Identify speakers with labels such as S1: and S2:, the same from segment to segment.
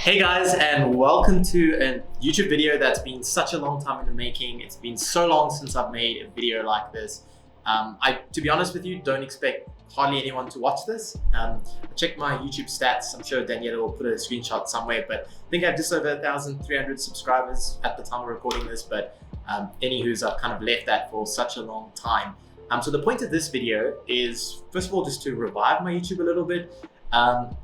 S1: Hey guys, and welcome to a YouTube video that's been such a long time in the making. It's been so long since I've made a video like this. To be honest with you, don't expect hardly anyone to watch this. I checked my YouTube stats. I'm sure Daniela will put a screenshot somewhere, but I think I have just over 1,300 subscribers at the time of recording this, but anywho's, I've kind of left that for such a long time. So the point of this video is, first of all, just to revive my YouTube a little bit,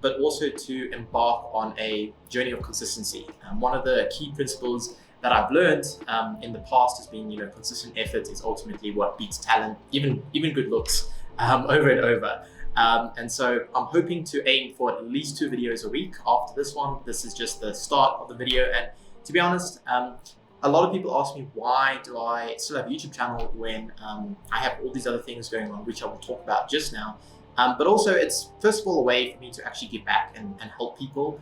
S1: but also to embark on a journey of consistency. One of the key principles that I've learned in the past has been, consistent effort is ultimately what beats talent, even good looks, over and over. And so I'm hoping to aim for at least 2 videos a week after this one. This is just the start of the video. And to be honest, a lot of people ask me, why do I still have a YouTube channel when I have all these other things going on, which I will talk about just now. But also it's, first of all, a way for me to actually give back and help people,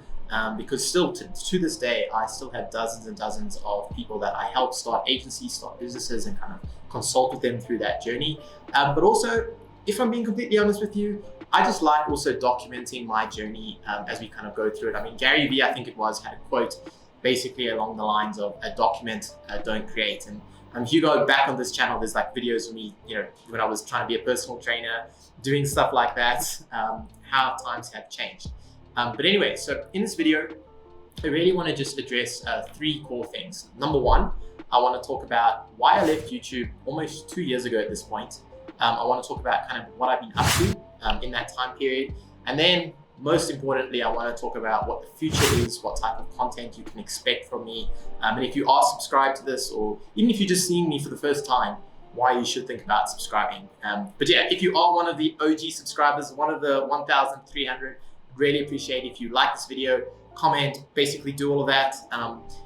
S1: because still to this day, I still have dozens and dozens of people that I help start agencies, start businesses, and kind of consult with them through that journey. But also, if I'm being completely honest with you, I just like also documenting my journey as we kind of go through it. I mean, Gary Vee, I think it was, had a quote basically along the lines of document, don't create. And if you go back on this channel, there's like videos of me, when I was trying to be a personal trainer, doing stuff like that, how times have changed. But anyway, so in this video, I really want to just address 3 core things. Number 1, I want to talk about why I left YouTube almost 2 years ago at this point. I want to talk about kind of what I've been up to in that time period. And then most importantly, I want to talk about what the future is, what type of content you can expect from me. And if you are subscribed to this, or even if you're just seeing me for the first time, why you should think about subscribing. But yeah, if you are one of the OG subscribers, one of the 1,300, really appreciate if you like this video, comment, basically do all of that.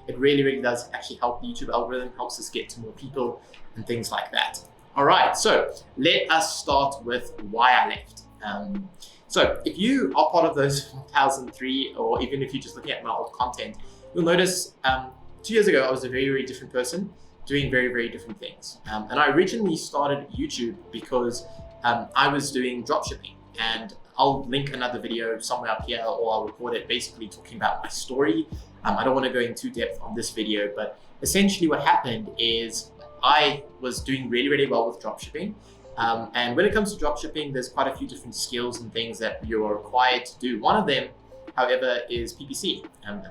S1: It really does actually help the YouTube algorithm, helps us get to more people and things like that. All right, so let us start with why I left. So if you are part of those 1,003, or even if you're just looking at my old content, you'll notice 2 years ago, I was a very different person, doing very different things. And I originally started YouTube because I was doing dropshipping, and I'll link another video somewhere up here, or I'll record it basically talking about my story. I don't want to go into depth on this video, but essentially what happened is I was doing really well with dropshipping. And when it comes to dropshipping, there's quite a few different skills and things that you are required to do. One of them, however, is PPC.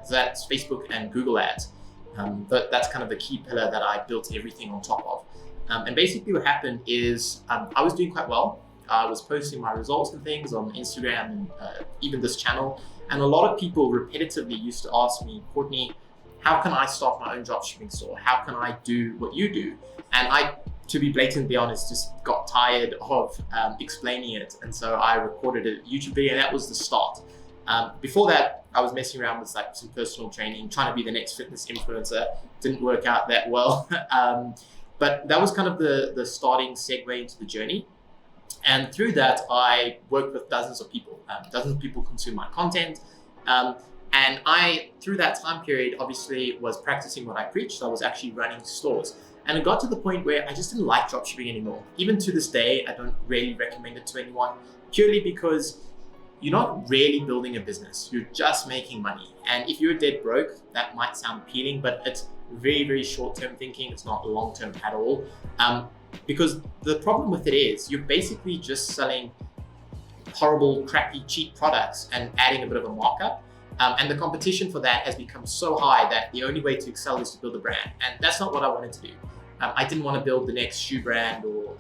S1: That's Facebook and Google ads. But that's kind of the key pillar that I built everything on top of. And basically what happened is I was doing quite well. I was posting my results and things on Instagram and even this channel. And a lot of people repetitively used to ask me, Courtne, how can I start my own dropshipping store? How can I do what you do? And I, to be blatantly honest, just got tired of explaining it. And so I recorded a YouTube video, and that was the start. Before that, I was messing around with like some personal training, trying to be the next fitness influencer. Didn't work out that well. But that was kind of the starting segue into the journey. And through that, I worked with dozens of people. Dozens of people consume my content. And I, through that time period, obviously was practicing what I preached. I was actually running stores. And it got to the point where I just didn't like dropshipping anymore. Even to this day, I don't really recommend it to anyone, purely because you're not really building a business. You're just making money. And if you're dead broke, that might sound appealing, but it's very short-term thinking. It's not long-term at all. Because the problem with it is you're basically just selling horrible, crappy, cheap products and adding a bit of a markup. And the competition for that has become so high that the only way to excel is to build a brand. And that's not what I wanted to do. I didn't want to build the next shoe brand or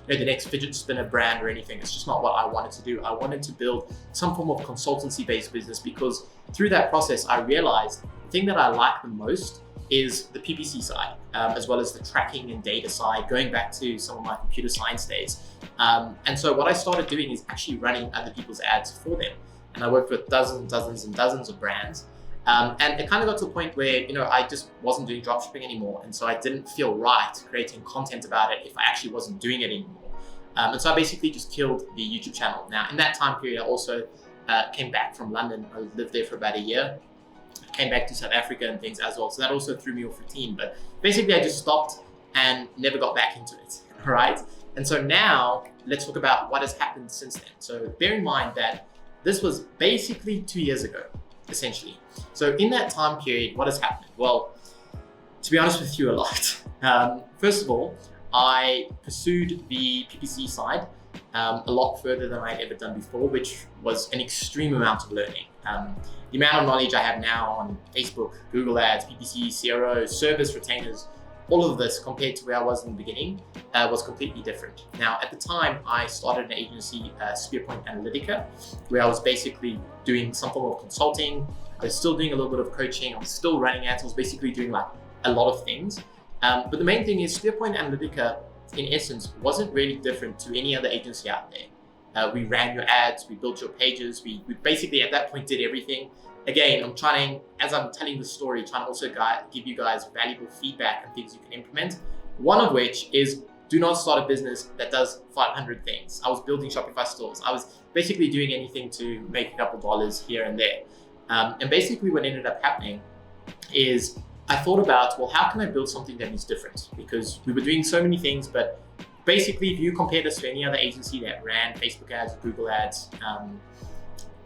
S1: the next fidget spinner brand or anything. It's just not what I wanted to do. I wanted to build some form of consultancy-based business, because through that process, I realized the thing that I like the most is the PPC side, as well as the tracking and data side, going back to some of my computer science days. And so what I started doing is actually running other people's ads for them. And I worked with dozens and dozens of brands. And it kind of got to a point where, I just wasn't doing dropshipping anymore. And so I didn't feel right creating content about it if I actually wasn't doing it anymore. And so I basically just killed the YouTube channel. Now, in that time period, I also came back from London. I lived there for about a year. Came back to South Africa and things as well. So that also threw me off routine. But basically, I just stopped and never got back into it, all right? And so now, let's talk about what has happened since then. So bear in mind that this was basically 2 years ago. essentially. So in that time period, what has happened? Well, to be honest with you, a lot. First of all, I pursued the PPC side a lot further than I'd ever done before, which was an extreme amount of learning. The amount of knowledge I have now on Facebook, Google Ads, PPC, CRO, service retainers, all of this compared to where I was in the beginning was completely different. Now, at the time, I started an agency, Spearpoint Analytica, where I was basically doing some form of consulting. I was still doing a little bit of coaching. I was still running ads. I was basically doing like a lot of things. But the main thing is Spearpoint Analytica, in essence, wasn't really different to any other agency out there. We ran your ads, we built your pages, we basically at that point did everything. Again, I'm trying, as I'm telling the story, trying to also give you guys valuable feedback and things you can implement. One of which is do not start a business that does 500 things. I was building Shopify stores. I was basically doing anything to make a couple dollars here and there. And basically what ended up happening is I thought about, well, how can I build something that is different? Because we were doing so many things, but basically if you compared us to any other agency that ran Facebook ads, Google ads,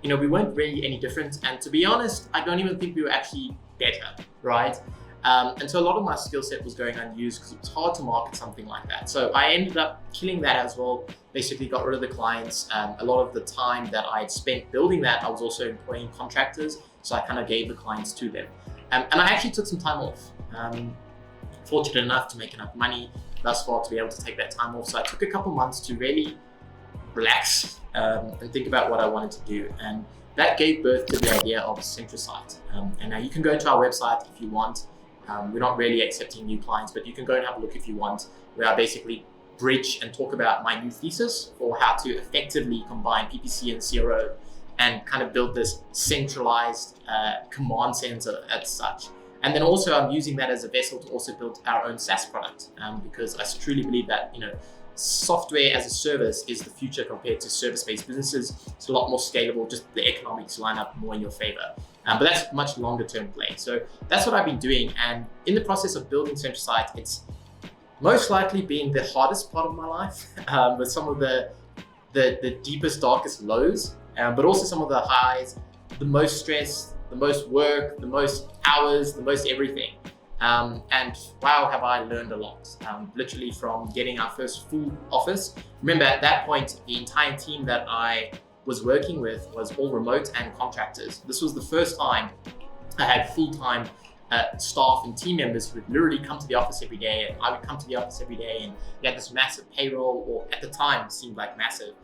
S1: we weren't really any different. And to be honest, I don't even think we were actually better, right? And so a lot of my skill set was going unused because it was hard to market something like that. So I ended up killing that as well. Basically got rid of the clients. A lot of the time that I had spent building that, I was also employing contractors. So I kind of gave the clients to them. And I actually took some time off. Fortunate enough to make enough money thus far to be able to take that time off. So I took a couple months to really relax and think about what I wanted to do. And that gave birth to the idea of Centrasyte. And now you can go to our website if you want. We're not really accepting new clients, but you can go and have a look if you want, where I basically bridge and talk about my new thesis for how to effectively combine PPC and CRO and kind of build this centralized command center as such. And then also I'm using that as a vessel to also build our own SaaS product because I truly believe that, software as a service is the future compared to service-based businesses. It's a lot more scalable, just the economics line up more in your favor. But that's much longer term play. So that's what I've been doing. And in the process of building Centrasyte, it's most likely been the hardest part of my life with some of the deepest, darkest lows, but also some of the highs, the most stress, the most work, the most hours, the most everything. And wow, have I learned a lot, literally from getting our first full office. Remember at that point, the entire team that I was working with was all remote and contractors. This was the first time I had full-time staff and team members who would literally come to the office every day, and I would come to the office every day, and we had this massive payroll, or at the time seemed like massive.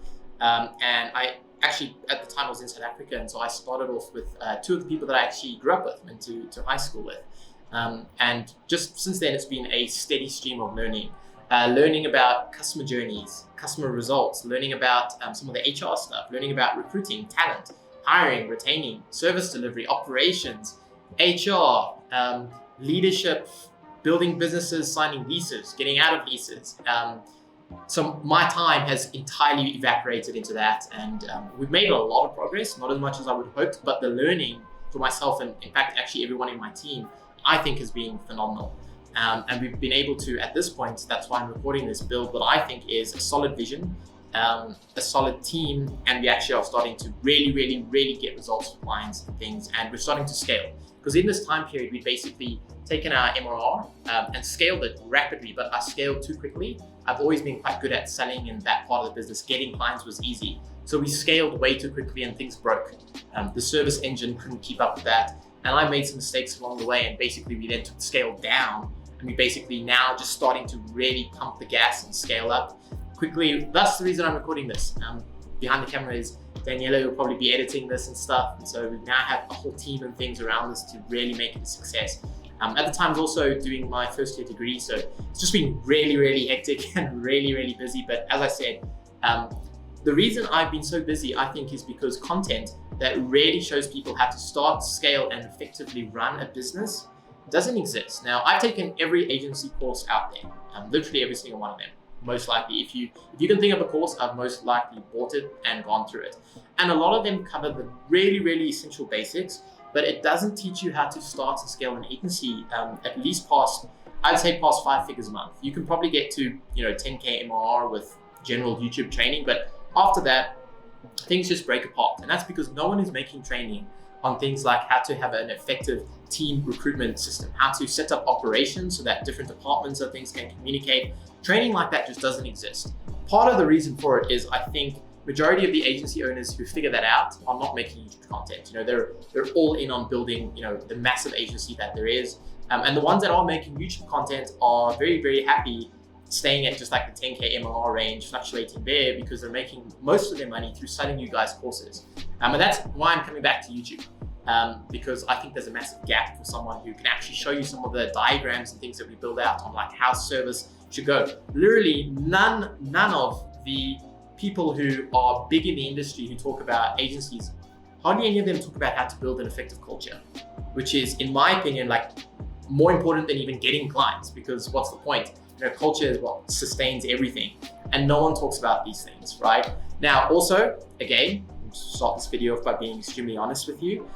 S1: And I actually, at the time I was in South Africa, and so I started off with two of the people that I actually grew up with, went to high school with. And just since then, it's been a steady stream of learning. Learning about customer journeys, customer results, learning about some of the HR stuff, learning about recruiting, talent, hiring, retaining, service delivery, operations, HR, leadership, building businesses, signing leases, getting out of leases. So my time has entirely evaporated into that, and we've made a lot of progress, not as much as I would have hoped, but the learning for myself and in fact actually everyone in my team, I think has been phenomenal. And we've been able to, at this point, that's why I'm recording this, build what I think is a solid vision, a solid team, and we actually are starting to really get results for clients and things, and we're starting to scale. Because in this time period, we've basically taken our MRR and scaled it rapidly, but I scaled too quickly. I've always been quite good at selling in that part of the business. Getting clients was easy. So we scaled way too quickly and things broke. The service engine couldn't keep up with that. And I made some mistakes along the way, and basically we then took the scale down, and we basically now just starting to really pump the gas and scale up quickly. That's the reason I'm recording this. Behind the camera is Daniela, who will probably be editing this and stuff. And so we now have a whole team and things around us to really make it a success. At the time, I was also doing my first year degree. So it's just been really hectic and really busy. But as I said, the reason I've been so busy, I think, is because content that really shows people how to start, scale, and effectively run a business doesn't exist. Now, I've taken every agency course out there, literally every single one of them. Most likely, if you can think of a course, I've most likely bought it and gone through it. And a lot of them cover the really essential basics, but it doesn't teach you how to start and scale an agency at least past 5 figures a month. You can probably get to 10K MRR with general YouTube training, but after that, things just break apart. And that's because no one is making training on things like how to have an effective team recruitment system, how to set up operations so that different departments of things can communicate. Training like that just doesn't exist. Part of the reason for it is I think majority of the agency owners who figure that out are not making YouTube content. They're all in on building, the massive agency that there is. And the ones that are making YouTube content are very, very happy staying at just like the 10K MLR range, fluctuating there, because they're making most of their money through selling you guys courses. And that's why I'm coming back to YouTube, because I think there's a massive gap for someone who can actually show you some of the diagrams and things that we build out on like how service should go. Literally none of the people who are big in the industry who talk about agencies, hardly any of them talk about how to build an effective culture, which is, in my opinion, like more important than even getting clients, because what's the point? Culture is what sustains everything, and no one talks about these things, right? Now, also, again, I'll start this video off by being extremely honest with you.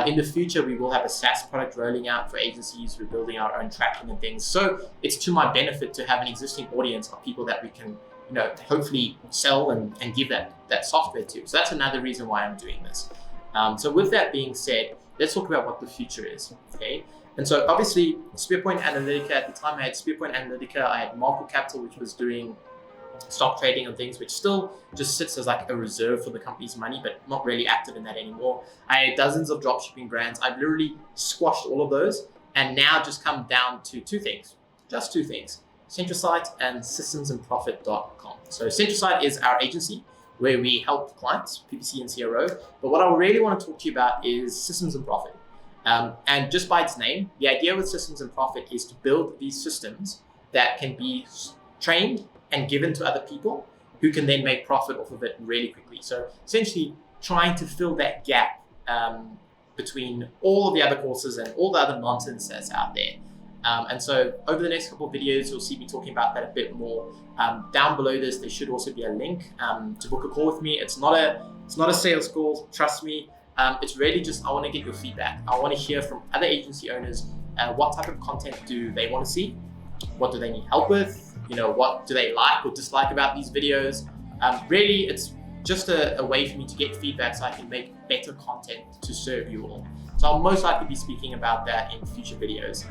S1: In the future, we will have a SaaS product rolling out for agencies. We're building our own tracking and things. So it's to my benefit to have an existing audience of people that we can, hopefully sell and give that software to. So that's another reason why I'm doing this. So with that being said, let's talk about what the future is, okay? And so obviously Spearpoint Analytica, at the time I had Spearpoint Analytica, I had Market Capital, which was doing stock trading and things, which still just sits as like a reserve for the company's money, but not really active in that anymore. I had dozens of dropshipping brands. I've literally squashed all of those and now just come down to just two things, Centrasyte and systemsandprofit.com. So Centrasyte is our agency where we help clients, PPC and CRO. But what I really want to talk to you about is Systems and Profit. And just by its name, the idea with Systems and Profit is to build these systems that can be trained and given to other people who can then make profit off of it really quickly. So essentially trying to fill that gap between all of the other courses and all the other nonsense that's out there. And so over the next couple of videos, you'll see me talking about that a bit more. Down below this, there should also be a link to book a call with me. It's not a sales call, trust me. It's really just, I want to get your feedback. I want to hear from other agency owners, what type of content do they want to see? What do they need help with? What do they like or dislike about these videos? Really, it's just a way for me to get feedback so I can make better content to serve you all. So I'll most likely be speaking about that in future videos.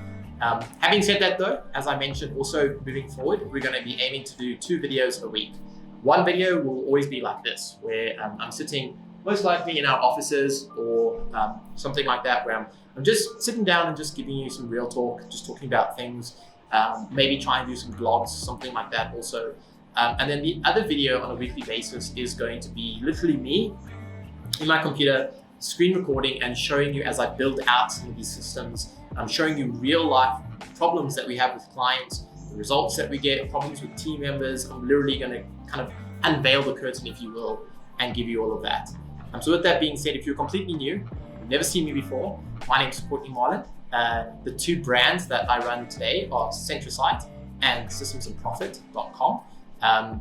S1: Having said that though, as I mentioned, also moving forward, we're going to be aiming to do 2 videos a week. One video will always be like this, where I'm sitting most likely in our offices or something like that, where I'm just sitting down and just giving you some real talk, just talking about things, maybe try and do some blogs, something like that also. And then the other video on a weekly basis is going to be literally me in my computer, screen recording and showing you as I build out some of these systems. I'm showing you real life problems that we have with clients, the results that we get, problems with team members. I'm literally going to kind of unveil the curtain, if you will, and give you all of that. So with that being said, if you're completely new, you've never seen me before, my name is Courtne Marland. The 2 brands that I run today are Centrasyte and systemsandprofit.com.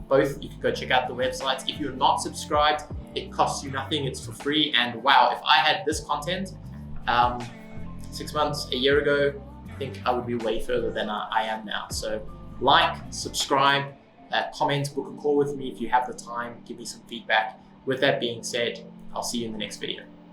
S1: Both, you can go check out the websites. If you're not subscribed, it costs you nothing, it's for free. And wow, if I had this content 6 months, a year ago, I think I would be way further than I am now. So like, subscribe, comment, book a call with me if you have the time, give me some feedback. With that being said, I'll see you in the next video.